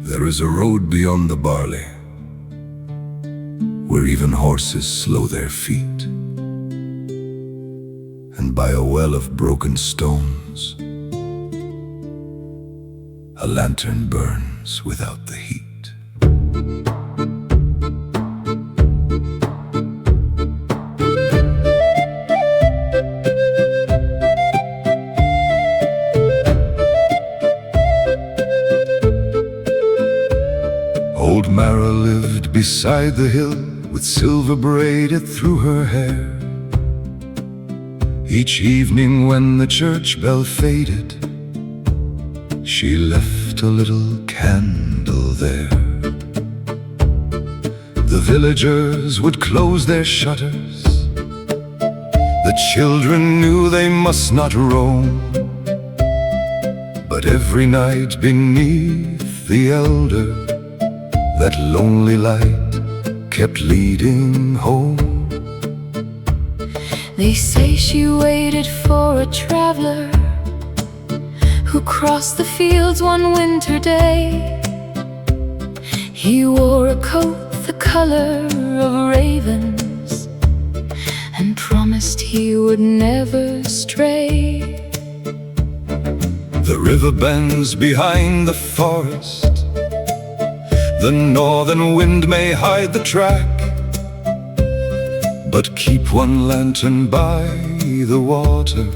There is a road beyond the barley, where even horses slow their feet, and by a well of broken stones, a lantern burns without the heat. Old Mara lived beside the hill, with silver braided through her hair. Each evening when the church bell faded, she left a little candle there. The villagers would close their shutters. The children knew they must not roam. But every night beneath the elder, that lonely light kept leading home. They say she waited for a traveler who crossed the fields one winter day. He wore a coat the color of ravens and promised he would never stray. The river bends behind the forest. The northern wind may hide the track, but keep one lantern by the water,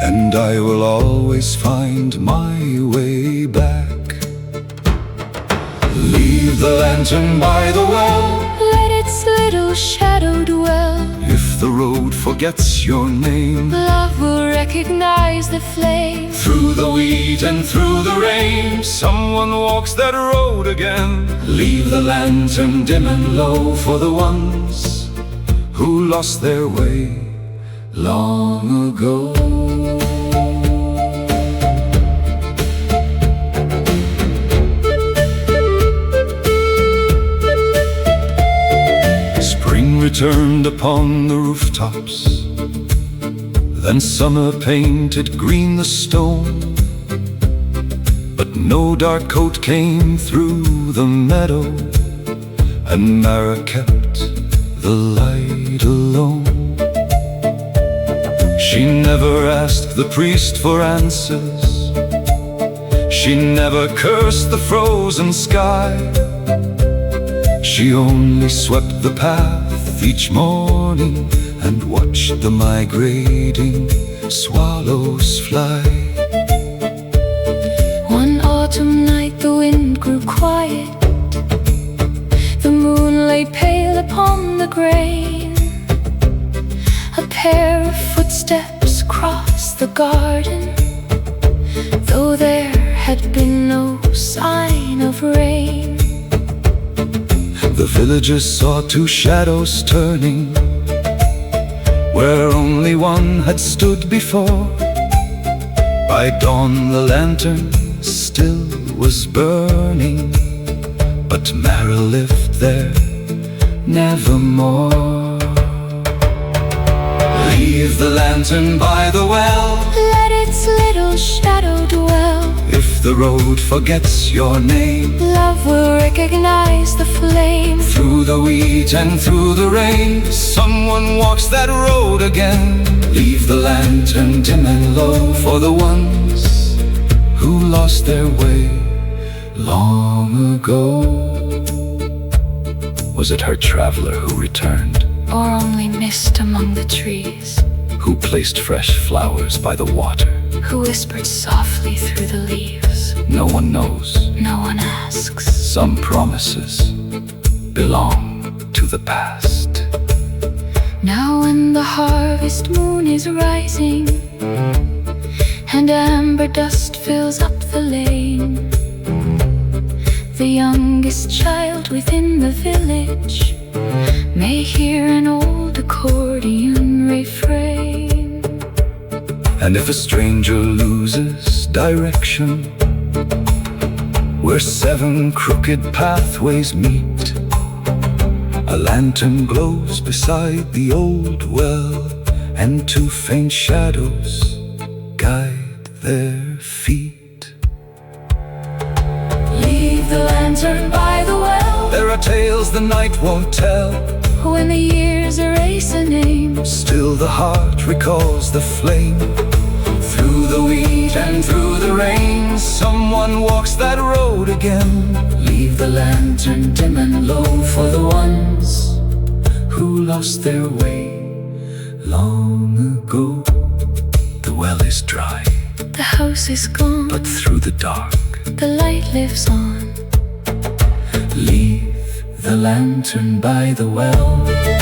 and I will always find my way back. Leave the lantern by the well, let its little shadow dwell. If the road forgets your name, love will recognize the flame. Through the wheat and through the rain, someone walks that road again. Leave the lantern dim and low for the ones who lost their way long ago. Spring returned upon the rooftops, then summer painted green the stone. But no dark coat came through the meadow, and Mara kept the light alone. She never asked the priest for answers. She never cursed the frozen sky. She only swept the path each morning and watched the migrating swallows fly. One autumn night the wind grew quiet. The moon lay pale upon the grain. A pair of footsteps crossed the garden, though there had been no sign of rain. The villagers saw two shadows turning where only one had stood before. By dawn the lantern still was burning, but Mara lived there nevermore. Leave the lantern by the well, let its little shadow dwell. If the road forgets your name, love will recognize the flame. Through the wheat and through the rain, someone walks that road again. Leave the lantern dim and low for the ones who lost their way long ago. Was it her traveler who returned, or only mist among the trees? Who placed fresh flowers by the water? Who whispered softly through the leaves? No one knows. No one asks. Some promises belong to the past. Now when the harvest moon is rising and amber dust fills up the lane, the youngest child within the village may hear an old accordion refrain. And if a stranger loses direction, where seven crooked pathways meet, a lantern glows beside the old well, and two faint shadows guide their feet. Leave the lantern by the well. There are tales the night won't tell. When the years erase a name, Still the heart recalls the flame. Through the wheat and through the rain, someone walks that road again. Leave the lantern dim and low for the ones who lost their way long ago. The well is dry, the house is gone, but through the dark, the light lives on. leave the lantern by the well.